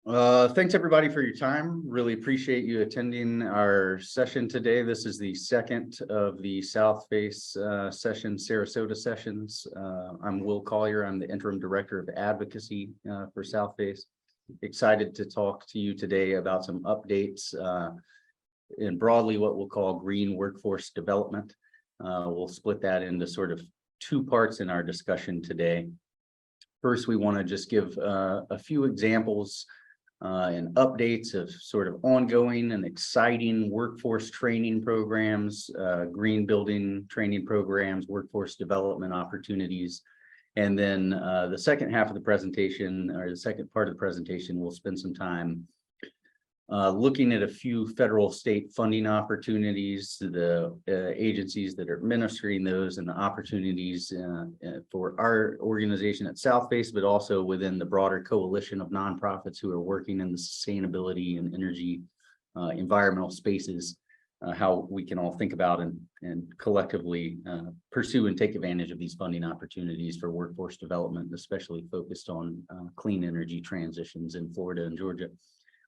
Thanks everybody for your time. Really appreciate you attending our session today. This is the second of the Southface Sarasota sessions. I'm Will Collier. I'm the interim director of advocacy for Southface. Excited to talk to you today about some updates in broadly what we'll call green workforce development. We'll split that into sort of two parts in our discussion today. First, we want to just give a few examples and updates of sort of ongoing and exciting workforce training programs, green building training programs, workforce development opportunities. And then the second half of the presentation, or the second part of the presentation, we'll spend some time looking at a few federal state funding opportunities, the agencies that are administering those, and the opportunities for our organization at Southface, but also within the broader coalition of nonprofits who are working in the sustainability and energy environmental spaces, how we can all think about and collectively pursue and take advantage of these funding opportunities for workforce development, especially focused on clean energy transitions in Florida and Georgia.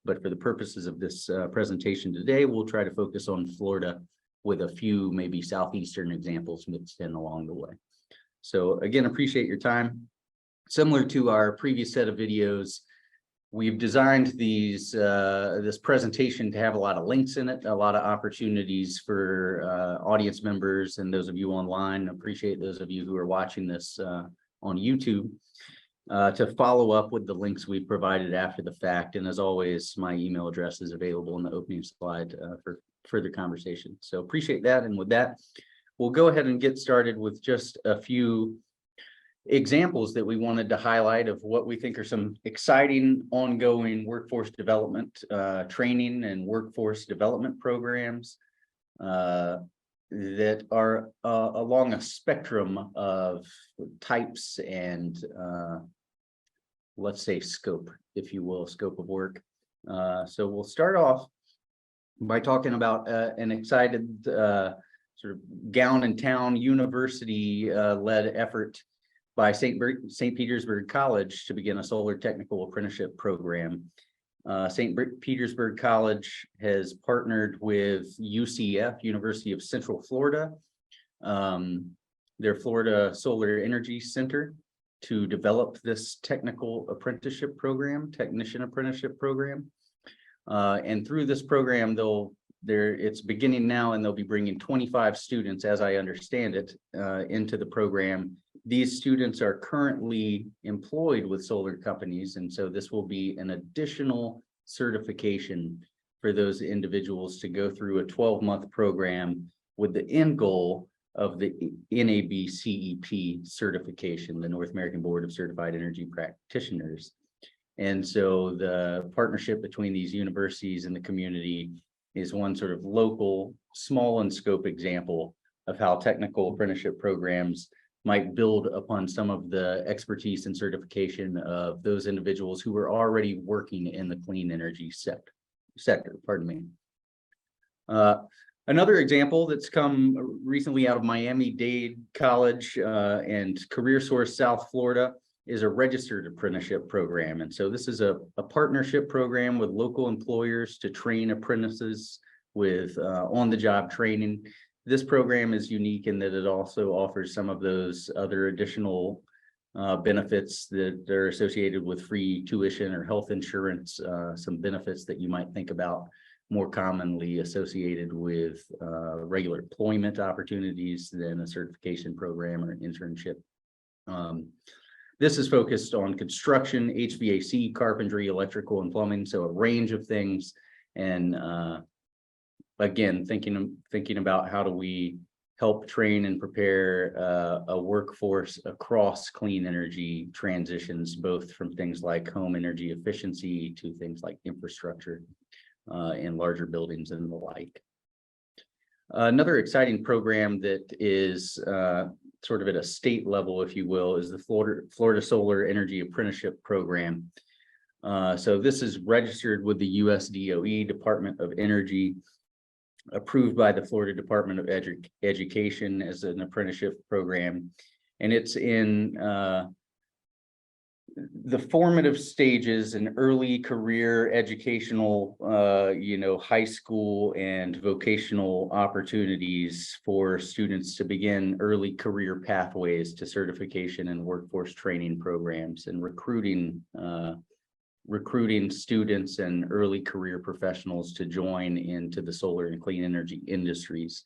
But for the purposes of this presentation today, we'll try to focus on Florida with a few maybe Southeastern examples mixed in along the way. So again, appreciate your time. Similar to our previous set of videos, we've designed this presentation to have a lot of links in it, a lot of opportunities for audience members and those of you online. Appreciate those of you who are watching this on YouTube. To follow up with the links we provided after the fact. And as always, my email address is available in the opening slide for further conversation. So appreciate that. And with that, we'll go ahead and get started with just a few examples that we wanted to highlight of what we think are some exciting ongoing workforce development training and workforce development programs that are along a spectrum of types and let's say scope, if you will, scope of work. So we'll start off by talking about an excited sort of gown and town university led effort by St. Petersburg College to begin a solar technical apprenticeship program. St. Petersburg College has partnered with UCF, University of Central Florida, their Florida Solar Energy Center, to develop this technical apprenticeship program, technician apprenticeship program. And through this program, it's beginning now, and they'll be bringing 25 students, as I understand it, into the program. These students are currently employed with solar companies, and so this will be an additional certification for those individuals to go through a 12-month program with the end goal of the NABCEP certification, the North American Board of Certified Energy Practitioners. And so the partnership between these universities and the community is one sort of local, small in scope example of how technical apprenticeship programs might build upon some of the expertise and certification of those individuals who are already working in the clean energy sector. Pardon me. Another example that's come recently out of Miami-Dade College and CareerSource South Florida is a registered apprenticeship program. And so this is a partnership program with local employers to train apprentices with on-the-job training. This program is unique in that it also offers some of those other additional benefits that are associated with free tuition or health insurance, some benefits that you might think about more commonly associated with regular employment opportunities than a certification program or an internship. This is focused on construction, HVAC, carpentry, electrical, and plumbing, so a range of things. And again, thinking about how do we help train and prepare a workforce across clean energy transitions, both from things like home energy efficiency to things like infrastructure in larger buildings and the like. Another exciting program that is sort of at a state level, if you will, is the Florida Solar Energy Apprenticeship Program. So this is registered with the US DOE, Department of Energy, approved by the Florida Department of Education as an apprenticeship program. And it's in the formative stages and early career educational, high school and vocational opportunities for students to begin early career pathways to certification and workforce training programs, and recruiting students and early career professionals to join into the solar and clean energy industries.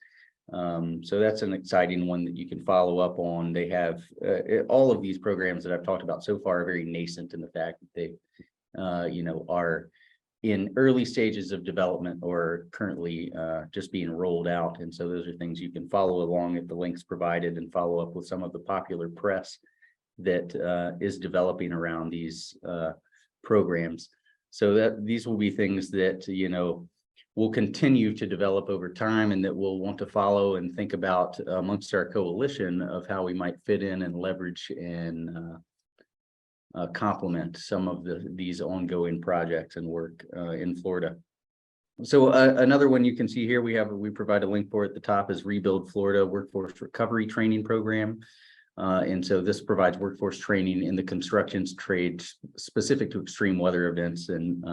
So that's an exciting one that you can follow up on. They have all of these programs that I've talked about so far are very nascent in the fact that they, are in early stages of development or currently just being rolled out. And so those are things you can follow along at the links provided and follow up with some of the popular press that is developing around these programs. So that these will be things that, will continue to develop over time, and that we'll want to follow and think about amongst our coalition of how we might fit in and leverage and complement some of these ongoing projects and work in Florida. So another one you can see here, we provide a link for at the top, is Rebuild Florida Workforce Recovery Training Program. And so this provides workforce training in the construction trade specific to extreme weather events, and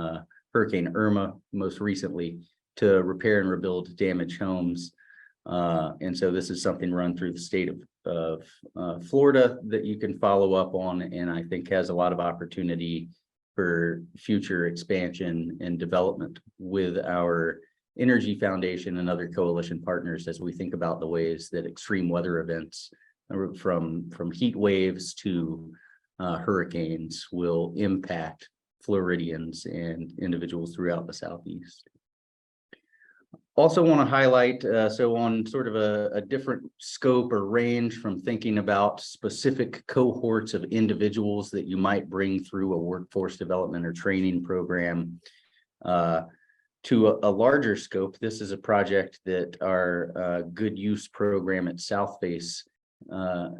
Hurricane Irma most recently, to repair and rebuild damaged homes. And so this is something run through the state of Florida that you can follow up on, and I think has a lot of opportunity for future expansion and development with our Energy Foundation and other coalition partners as we think about the ways that extreme weather events, from heat waves to hurricanes, will impact Floridians and individuals throughout the Southeast. Also want to highlight, so on sort of a different scope or range from thinking about specific cohorts of individuals that you might bring through a workforce development or training program, to a larger scope. This is a project that our Good Use program at Southface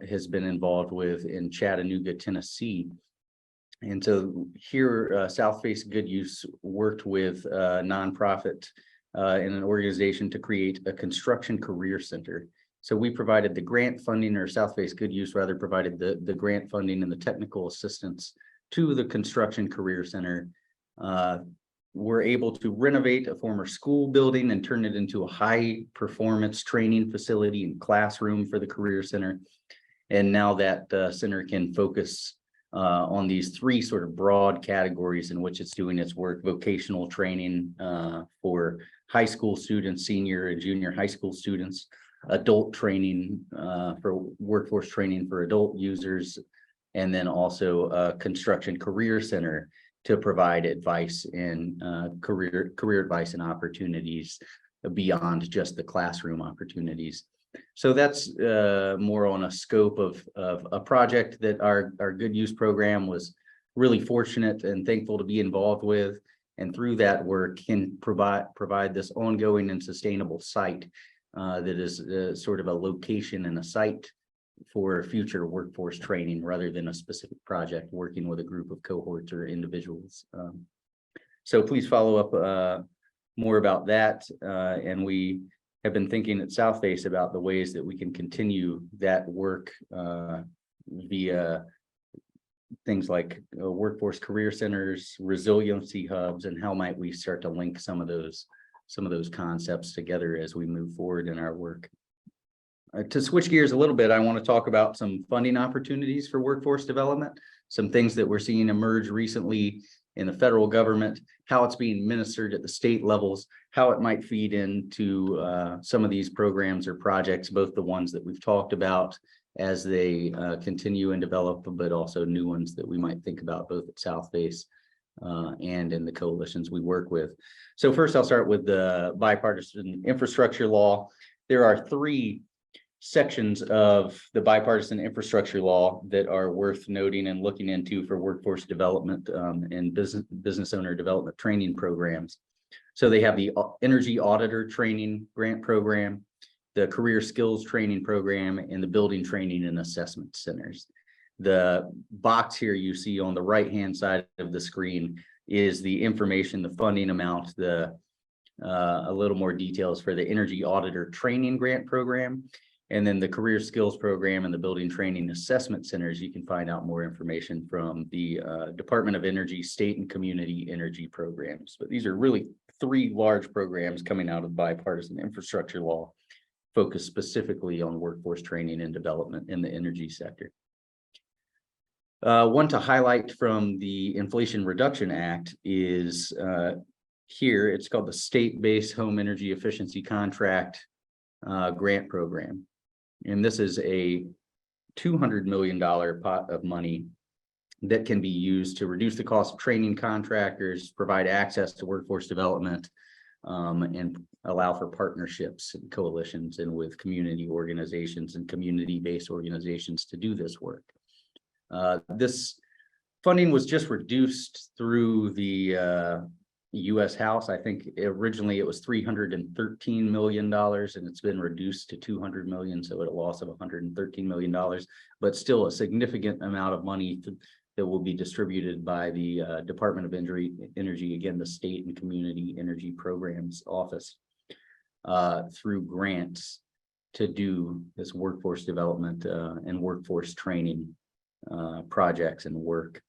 has been involved with in Chattanooga, Tennessee. And so here, Southface Good Use worked with a nonprofit and an organization to create a construction career center. So we provided the grant funding, or Southface Good Use rather provided the grant funding and the technical assistance to the construction career center. We're able to renovate a former school building and turn it into a high performance training facility and classroom for the career center. And now that center can focus on these three sort of broad categories in which it's doing its work: vocational training for high school students, senior and junior high school students, adult training for workforce training for adult users, and then also a construction career center to provide advice and career advice and opportunities beyond just the classroom opportunities. So that's more on a scope of a project that our Good Use program was really fortunate and thankful to be involved with, and through that work can provide this ongoing and sustainable site that is sort of a location and a site for future workforce training rather than a specific project working with a group of cohorts or individuals. So please follow up more about that, and we have been thinking at Southface about the ways that we can continue that work via things like workforce career centers, resiliency hubs, and how might we start to link some of those concepts together as we move forward in our work. To switch gears a little bit, I want to talk about some funding opportunities for workforce development, some things that we're seeing emerge recently in the federal government, how it's being administered at the state levels, how it might feed into some of these programs or projects, both the ones that we've talked about as they continue and develop, but also new ones that we might think about both at Southface and in the coalitions we work with. So first, I'll start with the bipartisan infrastructure law. There are three sections of the bipartisan infrastructure law that are worth noting and looking into for workforce development and business owner development training programs. So they have the Energy Auditor Training Grant Program, the Career Skills Training Program, and the Building Training and Assessment Centers. The box here you see on the right-hand side of the screen is the information, the funding amount, a little more details for the Energy Auditor Training Grant Program. And then the Career Skills Program and the Building Training Assessment Centers, you can find out more information from the Department of Energy, State and Community Energy Programs. But these are really 3 large programs coming out of bipartisan infrastructure law, focused specifically on workforce training and development in the energy sector. One to highlight from the Inflation Reduction Act is here, it's called the State-Based Home Energy Efficiency Contract Grant Program. And this is a $200 million pot of money that can be used to reduce the cost of training contractors, provide access to workforce development, and allow for partnerships and coalitions and with community organizations and community-based organizations to do this work. This funding was just reduced through the U.S. House. I think originally it was $313 million, and it's been reduced to $200 million, so at a loss of $113 million, but still a significant amount of money that will be distributed by the Department of Energy, again, the State and Community Energy Programs Office, through grants to do this workforce development and workforce training projects and work.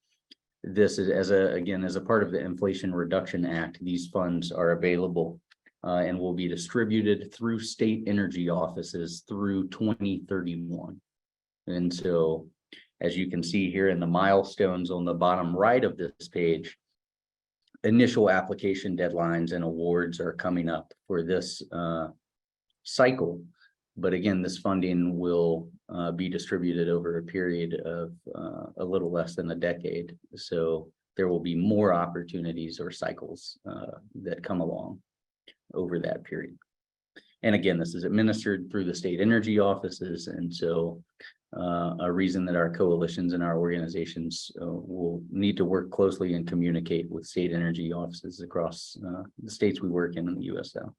This is as a part of the Inflation Reduction Act. These funds are available and will be distributed through state energy offices through 2031. And so, as you can see here in the milestones on the bottom right of this page, initial application deadlines and awards are coming up for this cycle. But again, this funding will be distributed over a period of a little less than a decade. So there will be more opportunities or cycles that come along over that period. And again, this is administered through the state energy offices. And so a reason that our coalitions and our organizations will need to work closely and communicate with state energy offices across the states we work in the U.S. South.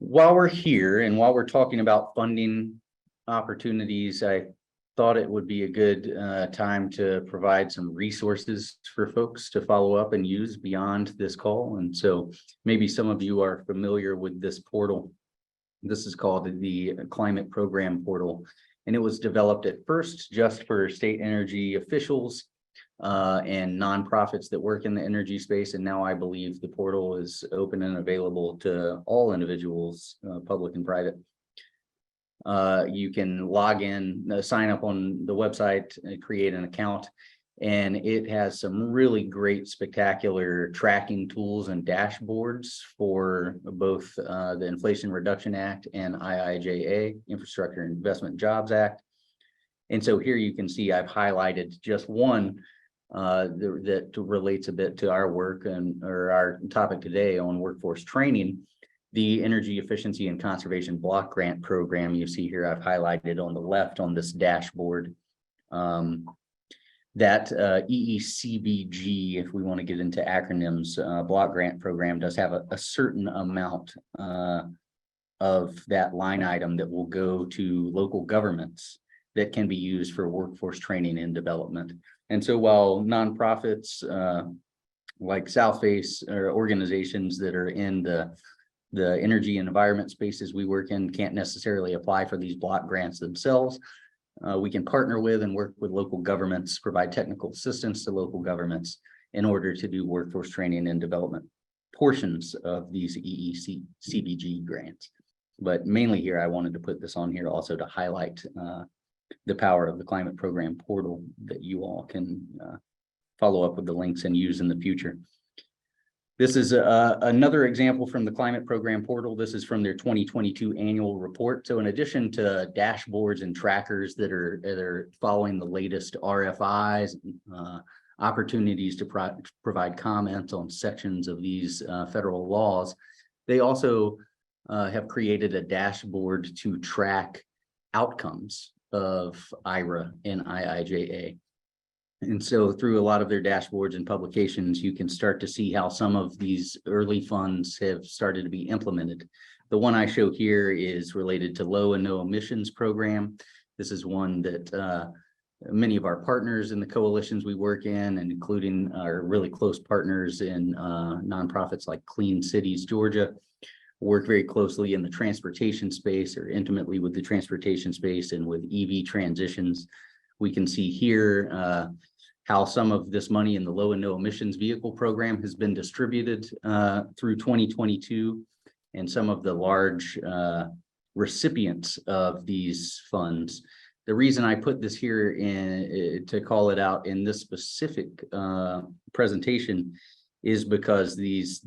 While we're here and while we're talking about funding opportunities, I thought it would be a good time to provide some resources for folks to follow up and use beyond this call. And so maybe some of you are familiar with this portal. This is called the Climate Program Portal, and it was developed at first just for state energy officials and nonprofits that work in the energy space. And now I believe the portal is open and available to all individuals, public and private. You can log in, sign up on the website, create an account, and it has some really great, spectacular tracking tools and dashboards for both the Inflation Reduction Act and IIJA, Infrastructure Investment Jobs Act. And so here you can see I've highlighted just one that relates a bit to our work or our topic today on workforce training. The Energy Efficiency and Conservation Block Grant Program you see here, I've highlighted on the left on this dashboard. That EECBG, if we want to get into acronyms, block grant program does have a certain amount of that line item that will go to local governments that can be used for workforce training and development. And so while nonprofits like Southface or organizations that are in the energy and environment spaces we work in can't necessarily apply for these block grants themselves, we can partner with and work with local governments, provide technical assistance to local governments in order to do workforce training and development portions of these EECBG grants. But mainly here, I wanted to put this on here also to highlight the power of the Climate Program Portal that you all can follow up with the links and use in the future. This is another example from the Climate Program Portal. This is from their 2022 annual report. So in addition to dashboards and trackers that are following the latest RFIs, opportunities to provide comments on sections of these federal laws, they also have created a dashboard to track outcomes of IRA and IIJA. And so through a lot of their dashboards and publications, you can start to see how some of these early funds have started to be implemented. The one I show here is related to low and no emissions program. This is one that many of our partners in the coalitions we work in, and including our really close partners in nonprofits like Clean Cities, Georgia, work very closely in the transportation space or intimately with the transportation space and with EV transitions. We can see here how some of this money in the low and no emissions vehicle program has been distributed through 2022, and some of the large recipients of these funds. The reason I put this here to call it out in this specific presentation is because these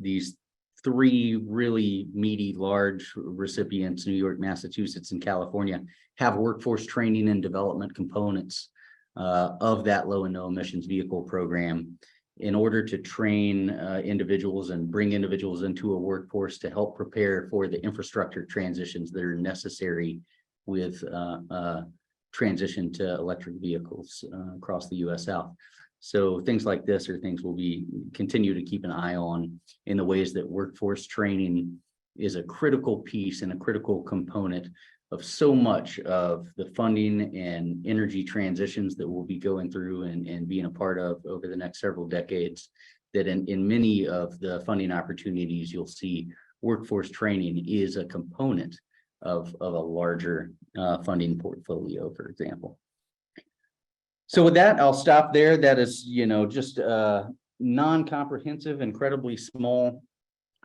three really meaty large recipients, New York, Massachusetts, and California, have workforce training and development components of that low and no emissions vehicle program in order to train individuals and bring individuals into a workforce to help prepare for the infrastructure transitions that are necessary with transition to electric vehicles across the US South. So things like this are things we'll continue to keep an eye on in the ways that workforce training is a critical piece and a critical component of so much of the funding and energy transitions that we'll be going through and being a part of over the next several decades. That in many of the funding opportunities, you'll see workforce training is a component of a larger funding portfolio, for example. So with that, I'll stop there. That is, just a non-comprehensive, incredibly small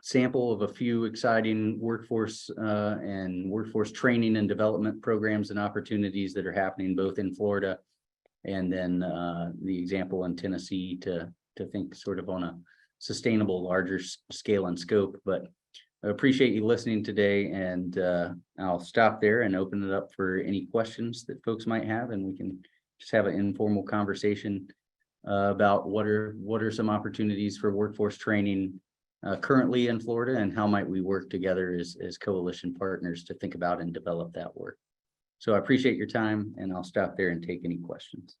sample of a few exciting workforce and workforce training and development programs and opportunities that are happening both in Florida and then the example in Tennessee to think sort of on a sustainable, larger scale and scope. But I appreciate you listening today, and I'll stop there and open it up for any questions that folks might have, and we can just have an informal conversation about what are some opportunities for workforce training currently in Florida, and how might we work together as coalition partners to think about and develop that work. So I appreciate your time, and I'll stop there and take any questions.